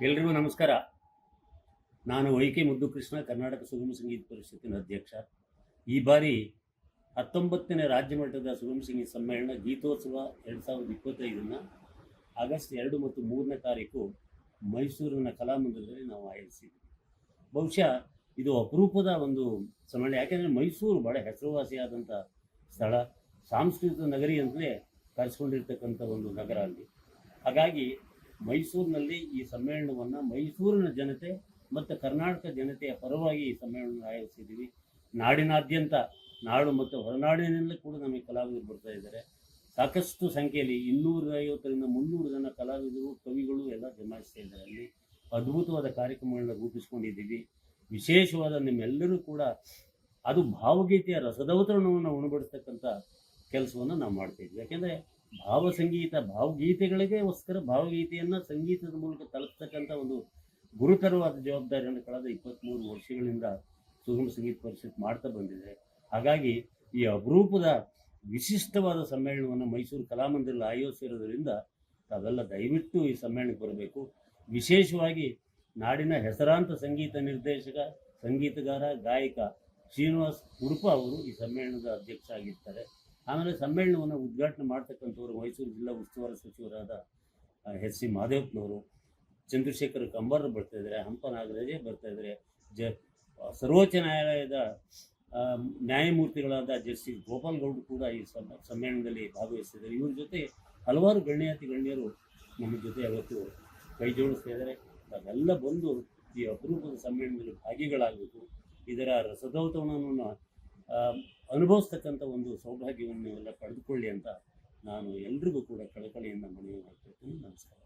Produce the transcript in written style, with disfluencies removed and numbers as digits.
ಎಲ್ರಿಗೂ ನಮಸ್ಕಾರ. ನಾನು ವೈಕೆ ಮುದ್ದು ಕೃಷ್ಣ, ಕರ್ನಾಟಕ ಸುಗಮ ಸಂಗೀತ ಪರಿಷತ್ತಿನ ಅಧ್ಯಕ್ಷ. ಈ ಬಾರಿ 19ನೇ ರಾಜ್ಯ ಮಟ್ಟದ ಸುಗಮ ಸಂಗೀತ ಸಮ್ಮೇಳನ ಗೀತೋತ್ಸವ 2025 ಆಗಸ್ಟ್ 2 ಮತ್ತು 3ನೇ ತಾರೀಕು ಮೈಸೂರಿನ ಕಲಾಮಂದಿರದಲ್ಲಿ ನಾವು ಆಯೋಜಿಸಿದ್ವಿ. ಬಹುಶಃ ಇದು ಅಪರೂಪದ ಒಂದು ಸಮ್ಮೇಳನ. ಯಾಕೆಂದರೆ ಮೈಸೂರು ಭಾಳ ಹೆಸರುವಾಸಿಯಾದಂಥ ಸ್ಥಳ, ಸಾಂಸ್ಕೃತಿಕ ನಗರಿ ಅಂತಲೇ ಕರೆಸ್ಕೊಂಡಿರ್ತಕ್ಕಂಥ ಒಂದು ನಗರ ಅಲ್ಲಿ. ಹಾಗಾಗಿ ಮೈಸೂರಿನಲ್ಲಿ ಈ ಸಮ್ಮೇಳನವನ್ನು ಮೈಸೂರಿನ ಜನತೆ ಮತ್ತು ಕರ್ನಾಟಕ ಜನತೆಯ ಪರವಾಗಿ ಈ ಸಮ್ಮೇಳನ ಆಯೋಜಿಸಿದ್ದೀವಿ. ನಾಡಿನಾದ್ಯಂತ, ನಾಡು ಮತ್ತು ಹೊರನಾಡಿನಿಂದ ಕೂಡ ನಮಗೆ ಕಲಾವಿದರು ಬರ್ತಾ ಇದ್ದಾರೆ. ಸಾಕಷ್ಟು ಸಂಖ್ಯೆಯಲ್ಲಿ 250ರಿಂದ 300 ಜನ ಕಲಾವಿದರು, ಕವಿಗಳು ಎಲ್ಲ ಜಮಾಯಿಸ್ತಾ ಇದ್ದಾರೆ. ಅಲ್ಲಿ ಅದ್ಭುತವಾದ ಕಾರ್ಯಕ್ರಮಗಳನ್ನ ರೂಪಿಸ್ಕೊಂಡಿದ್ದೀವಿ. ವಿಶೇಷವಾದ ನಿಮ್ಮೆಲ್ಲರೂ ಕೂಡ ಅದು ಭಾವಗೀತೆಯ ರಸದವತರಣವನ್ನು ಉಣಬಡಿಸ್ತಕ್ಕಂಥ ಕೆಲಸವನ್ನು ನಾವು ಮಾಡ್ತಾಯಿದ್ವಿ. ಯಾಕೆಂದರೆ ಭಾವಸಂಗೀತ, ಭಾವಗೀತೆಗಳಿಗೋಸ್ಕರ ಭಾವಗೀತೆಯನ್ನು ಸಂಗೀತದ ಮೂಲಕ ತಲುಪ್ತಕ್ಕಂಥ ಒಂದು ಗುರುತರವಾದ ಜವಾಬ್ದಾರಿಯನ್ನು ಕಳೆದ 23 ವರ್ಷಗಳಿಂದ ಸುಗಮ ಸಂಗೀತ ಪರಿಷತ್ ಮಾಡ್ತಾ ಬಂದಿದೆ. ಹಾಗಾಗಿ ಈ ಅಪರೂಪದ ವಿಶಿಷ್ಟವಾದ ಸಮ್ಮೇಳನವನ್ನು ಮೈಸೂರು ಕಲಾಮಂದಿರದಲ್ಲಿ ಆಯೋಜಿಸಿರೋದ್ರಿಂದ ತಾವೆಲ್ಲ ದಯವಿಟ್ಟು ಈ ಸಮ್ಮೇಳನಕ್ಕೆ ಬರಬೇಕು. ವಿಶೇಷವಾಗಿ ನಾಡಿನ ಹೆಸರಾಂತ ಸಂಗೀತ ನಿರ್ದೇಶಕ, ಸಂಗೀತಗಾರ, ಗಾಯಕ ಶ್ರೀನಿವಾಸ್ ಉಡುಪ ಅವರು ಈ ಸಮ್ಮೇಳನದ ಅಧ್ಯಕ್ಷ ಆಗಿರ್ತಾರೆ. ಆಮೇಲೆ ಸಮ್ಮೇಳನವನ್ನು ಉದ್ಘಾಟನೆ ಮಾಡ್ತಕ್ಕಂಥವ್ರು ಮೈಸೂರು ಜಿಲ್ಲಾ ಉಸ್ತುವಾರಿ ಸಚಿವರಾದ ಎಸ್ ಸಿ ಮಾದೇವಪ್ಪನವರು, ಚಂದ್ರಶೇಖರ್ ಕಂಬಾರ್ ಬರ್ತಾಯಿದ್ದಾರೆ, ಹಂಪ ನಾಗರಾಜೇ ಬರ್ತಾಯಿದ್ದಾರೆ, ಸರ್ವೋಚ್ಚ ನ್ಯಾಯಾಲಯದ ನ್ಯಾಯಮೂರ್ತಿಗಳಾದ ಜಸ್ಟಿಸ್ ಗೋಪಾಲ್ ಗೌಡ್ ಕೂಡ ಈ ಸಮ್ಮೇಳನದಲ್ಲಿ ಭಾಗವಹಿಸ್ತಿದ್ದಾರೆ. ಇವ್ರ ಜೊತೆ ಹಲವಾರು ಗಣ್ಯರು ನಮ್ಮ ಜೊತೆ ಅವತ್ತು ಕೈ ಜೋಡಿಸ್ತಾ ಇದ್ದಾರೆ. ಅದೆಲ್ಲ ಬಂದು ಈ ಅಪರೂಪದ ಸಮ್ಮೇಳನದಲ್ಲಿ ಭಾಗಿಗಳಾಗಬೇಕು. ಇದರ ರಸದೌತಣವನ್ನು ಅನುಭವಿಸ್ತಕ್ಕಂಥ ಒಂದು ಸೌಭಾಗ್ಯವನ್ನು ಎಲ್ಲ ಪಡೆದುಕೊಳ್ಳಿ ಅಂತ ನಾನು ಎಲ್ರಿಗೂ ಕೂಡ ಕಳಕಳಿಯಿಂದ ಮನವಿ ಮಾಡ್ತಿರ್ತೀನಿ. ನಮಸ್ಕಾರ.